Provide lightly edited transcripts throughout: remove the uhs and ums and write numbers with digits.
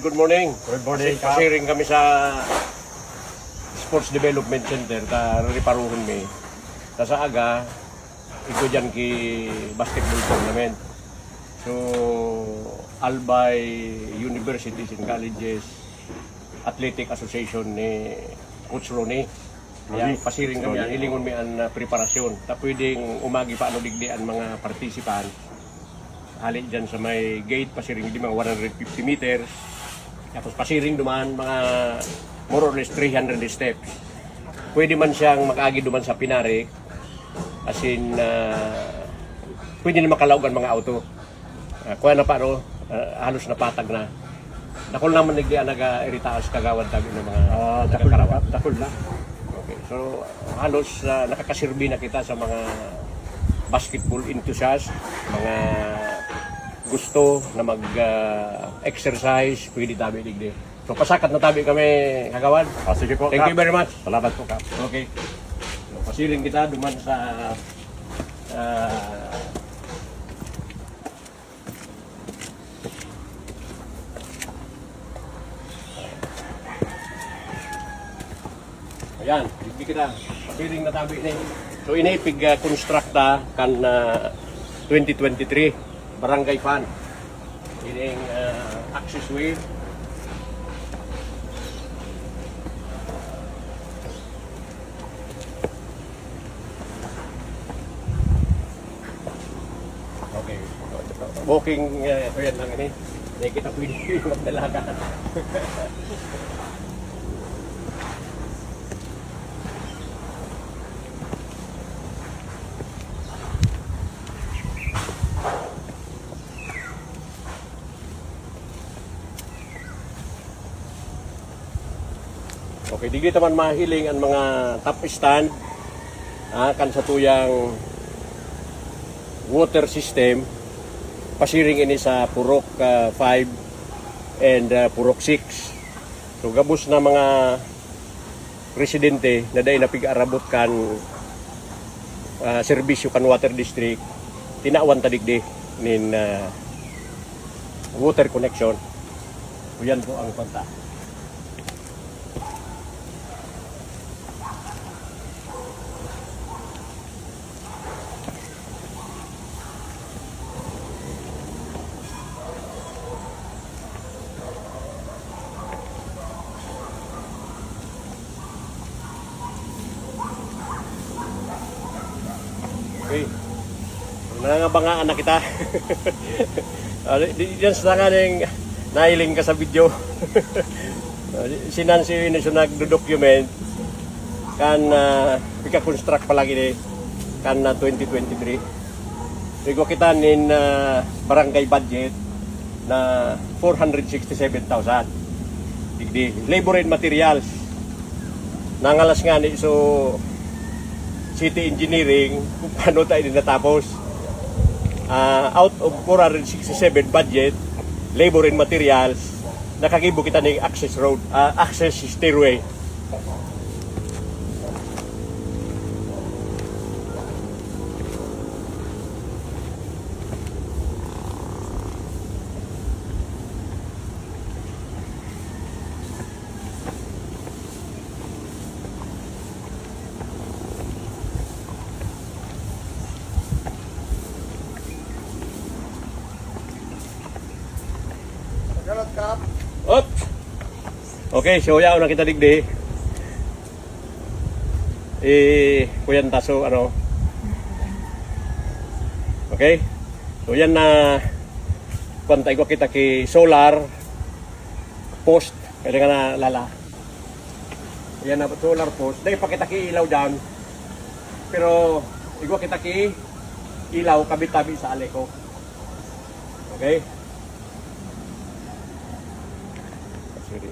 Good morning. Good morning, Kap. Kasi rin kami sa Sports Development Center ta riparuhon mi. Ta sa aga ito dyan ki basketball tournament. So Albay Universities and Colleges Athletic Association ni Coach Ronnie. Kaya pasiring kami ang ilingon mi ang preparasyon. Ta pwedeng umagi pa ano digdi ang mga participant. Hali dyan sa may gate pasiring di mga 150 meters. Tapos pasiring duman mga more or less 300 steps. Pwede man siyang makaagi duman sa Pinarik. As in, pwede na makalaog ang mga auto. Kuha na pa no, halos napatag na. Dakol naman nagdian naga-iritaas kagawad tabi ng mga Dakol na. Okay, so halos nakakasirbi na kita sa mga basketball enthusiasts, mga gusto na mag-exercise, pwede tabi digdi. So pasakat na tabi kami, kagawad. Sige po, Thank you very much. Salamat po, Kap. Okay. So, pasiling kita duman sa ayan, hindi kita pasiling na tabi ni. So inipig constructa kan 2023 Barangay Fan. Ining access way. Okay. Walking, ito yan lang ini. Hindi kita pwede magdalaga. Okay, di kita man mahiling ang mga top stand kan sa tuyang water system pasiring ini sa Purok 5 and Purok 6. So gabos na mga residente na dahil napig-arabot kan serbisyo kan water district tinawan tadigdi nin water connection. So yan po ang pagta. Okay. Nangangabangaan na kita. Diyan sa nga nailing ka sa video. Sinansi yun yung nagdo-document kan pika-construct pa lagi ni kan 2023. Rigo kita nin barangay budget na 467,000. Digdi. Labor and materials. Nangalas nga ni so city engineering kung paano tayo din natapos. Out of 467 budget, labor and materials, nakagibo kita ng access road, access stairway. Up. Okay, so yaw na kita digdi. Kuyan taso ano. Okay? So yan na pantay ko kita ki solar post kasi nga na lala. Yan na solar post. Dahil pa kita ki ilaw dyan. Pero igwa kita ki ilaw kabit-tabi sa aleko. Okay? Sorry.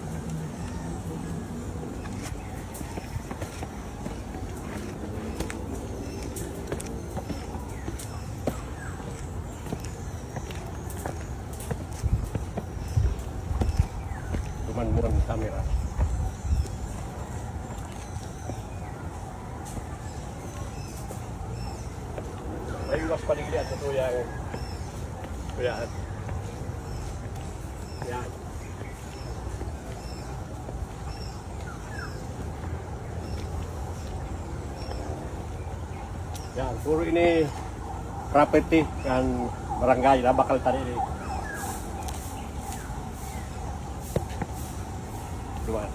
Tuman-muran ng kamera. Ay, iwas paligid at ito yan. Yan. Yan, puro ini property kan barangay na bakal tadi ini. Dua.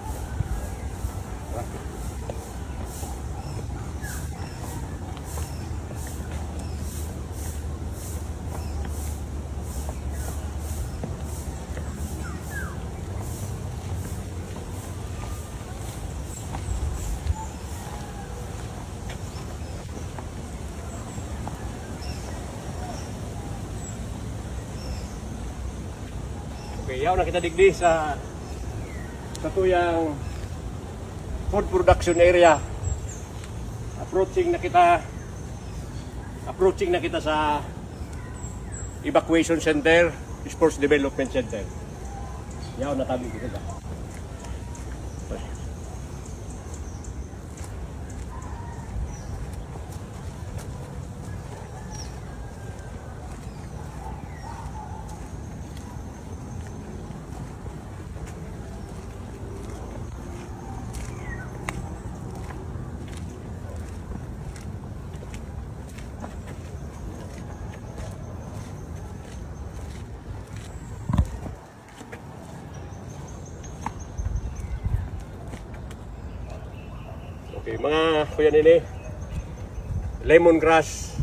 Okay, yaw na kita digdi sa tuyang food production area. Approaching na kita sa evacuation center, sports development center. Yaw na tabi kita ba. Okay, mga kuya nini, lemongrass,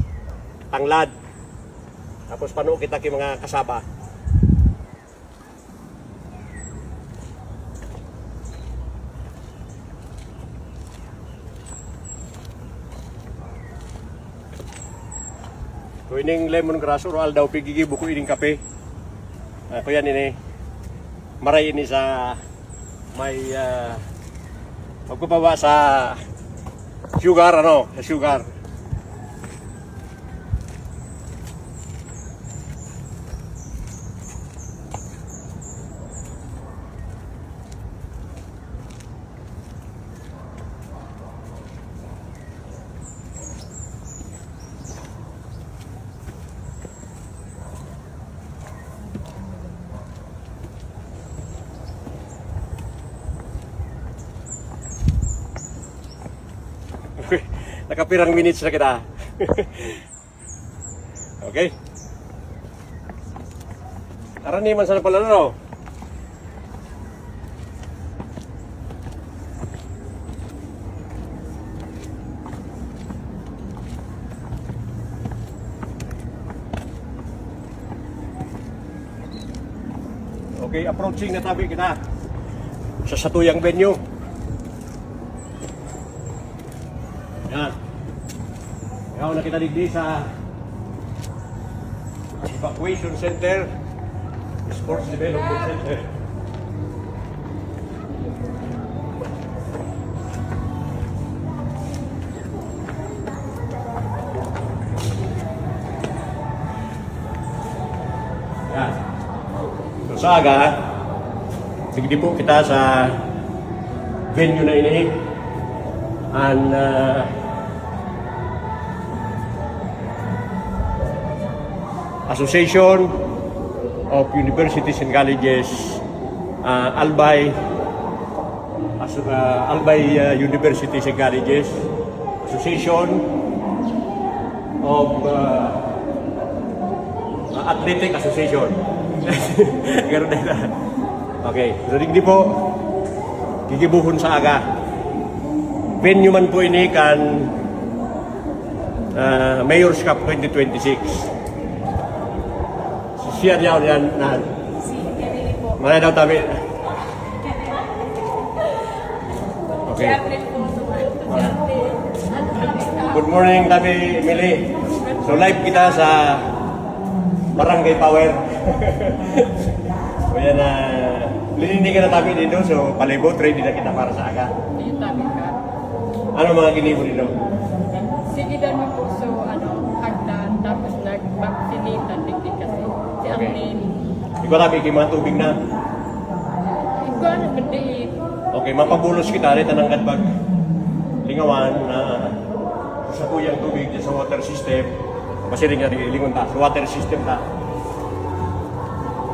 tanglad, tapos pano kita ki mga kasaba. So ining lemongrass oral daw pigigi buko ining kape. Kuya nini, maray ini sa may magpapawa sa sugar, sa sugar. Nakapirang minutes na kita. Okay. Araniman sana pala no. Okay, approaching na tabi kita sa satuyang venue. Yan. Ngayon na kita digdi sa evacuation center, sports development center. Yan. So sa aga, digdi po kita sa venue na ini. And Association of Universities and Colleges, Albay Universities and Colleges, Association of Athletic Association. Ganun na. Okay, so digdi po, gigibuhon sa aga. Venue man po ini kan Mayor's Cup 2026. Siya niya yan na. Mana daw tabi. Okay. Good morning tabi Emily. So live kita sa Barangay Power. So yan linindigan na tabi dito. So palibot ready na kita para sa aga. Yung tabi ka. Ano mga ginibo dito? Sige dan mo po so hagdan tapos nag-vaccinate at digdig kasi. Si Okay. Angel. Ikaw tabi mga tubig na. Ikaw na ganda Okay, mapabulos kita rin tanang kadbag lingawan na sa tuyang tubig sa water system. Kasi rin nga lingon ta, sa water system ta.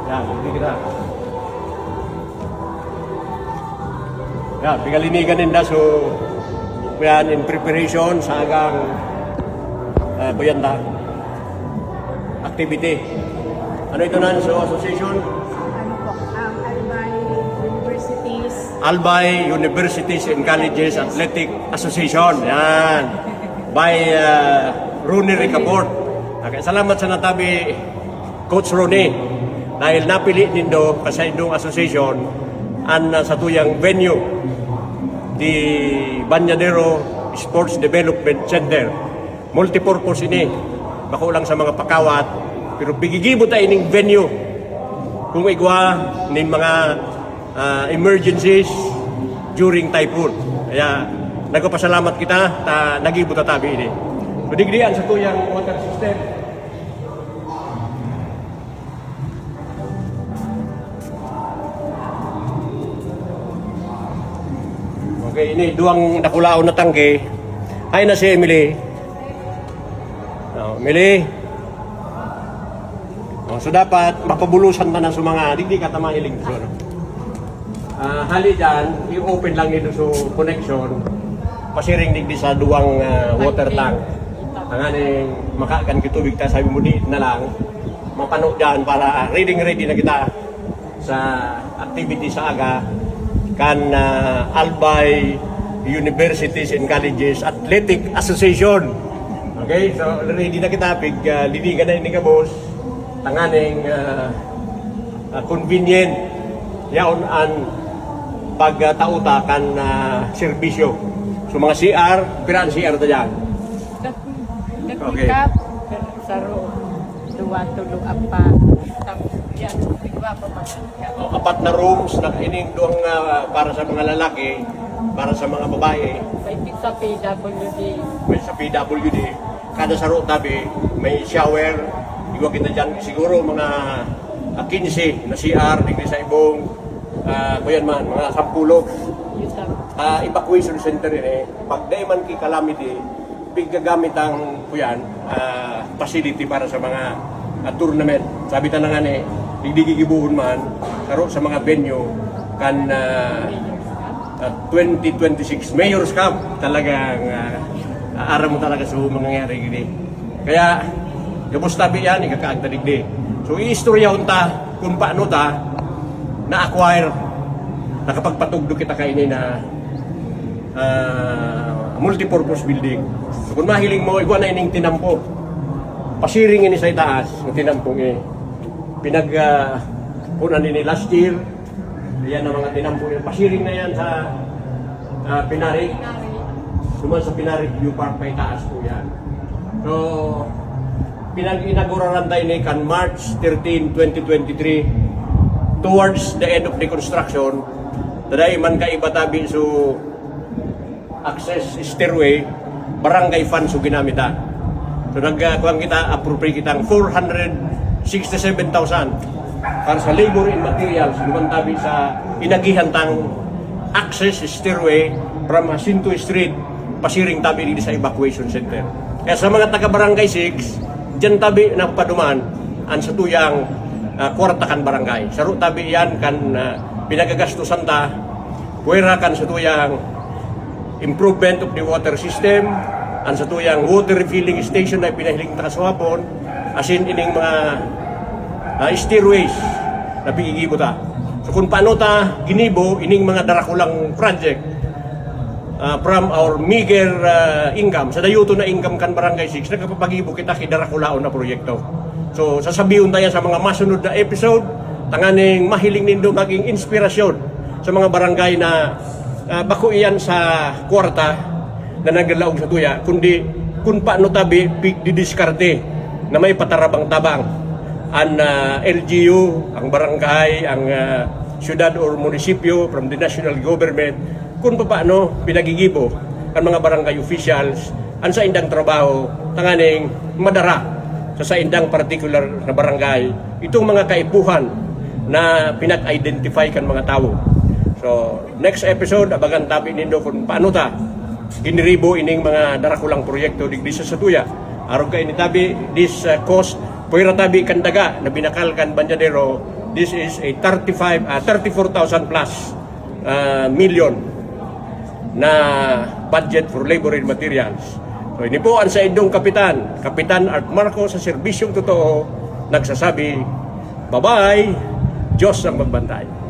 Yan, hindi kita. Yan, pigalinigan din na so yan in preparation sa agang kuyanda activity. Ano ito na? So, association? Ano po, ang Albay Universities. Albay Universities and Colleges Athletic Association. Yan. By Rooney Ricaport. Okay, salamat sa natabi, Coach Rooney. Dahil napili nindo kasi itong association ang sa tuyang venue di Banyadero Sports Development Center. Multipurpose ini. Bako lang sa mga pakawat. Pero bigigibo tayo ining venue kung igwa ning mga emergencies during typhoon. Kaya nagpapasalamat kita ta nagibo ta tabi ini. Budigdian sa tuyang water system. Okay, ini duang nakulaon na tangke. Ay na si Emily. Emily. So dapat mapabulusan ta na sa mga digdi ka tama iling so. Hali dyan, i-open lang nito so connection. Pasiring digdi sa duwang water tank. Ang aning makakan kitubig ta sabi mo di na lang mapano dyan para ready na kita sa activity sa aga kan Albay Universities and Colleges Athletic Association. Okay, so ready na kita pig liligan na ini ka boss. Tanganing convenient yaon an pagtauta kan serbisyo. So mga CR, piraan CR ta dyan. Okay. Kakikap, saro, duwa-tulo, apa, tapos yan, sigwa pa mga. Apat na rooms na ining doang para sa mga lalaki, para sa mga babae, May sa PWD. may sa PWD. Kada saro tabi may shower. Iwa kita dyan siguro mga 15 na CR digdi sa ibong kuyan man mga 10 Yun lang. evacuation center ini. Pag day man ki calamity, piggagamit ang kuyan facility para sa mga tournament. Sabi ta na nga ni digdigibuhon man saro sa mga venue kan 2026 Mayor's Cup talagang aram mo talaga sa mangyayari gini. Kaya gabos tabi yan ikakaagta digdi. So i-istorya unta kung paano ta na-acquire nakapagpatugdo kita kainin na multipurpose building. So kung mahiling mo igwa na ining tinampo. Pasiring ini sa itaas ng tinampong ini. Pinag punan ini last year. Yan ang mga tinampong ini. Pasiring na yan sa Pinarig. Duman sa Pinarig View Park pa itaas po yan. So pinag-inauguraran tayo ni kan March 13, 2023 towards the end of the construction. Taday man ka iba tabi so access stairway barangay funds so ginamita. So nagkuhan kita appropriate kitang 467,000 para sa labor and materials duman tabi sa inagihan tang access stairway from Jacinto Street pasiring tabi dito sa evacuation center. Kaya sa mga taga barangay 6 diyan tabi napaduman ang sa tuyang kwartakan barangay. Saro tabi yan kan pinagagastusan ta puwera kan sa tuyang improvement of the water system ang sa tuyang water refilling station na pinahiling ta kaswapon asin ining mga stairways na pigigibo ta. So kung paano ta ginibo ining mga darakulang project from our meager income, sa dayuto na income kan Barangay 6, nagpapagibo kita kidarakulaon na proyekto. So, sasabihin tayo sa mga masunod na episode, tanganing mahiling nindo maging inspirasyon sa mga barangay na bako iyan sa kwarta na naglaog sa tuya, kundi kung paano tabi didiskarte na may patarabang tabang ang LGU, ang barangay, ang syudad or munisipyo from the national government, kung paano pinagigibo ang mga barangay officials ang sa indang trabaho tanganing madara sa indang particular na barangay itong mga kaipuhan na pinag-identify kan mga tao. So next episode abagan tabi nindo kung paano ta giniribo ining mga darakulang proyekto digdi sa Satuya. Aron kay ni tabi this cost puwera tabi kan daga na binakal kan Banyadero, this is a 34,000 plus million na budget for labor and materials. So, ini po ang sa inyong kapitan, Kapitan Art Marco sa serbisyong totoo, nagsasabi, bye-bye, Diyos ang magbantay.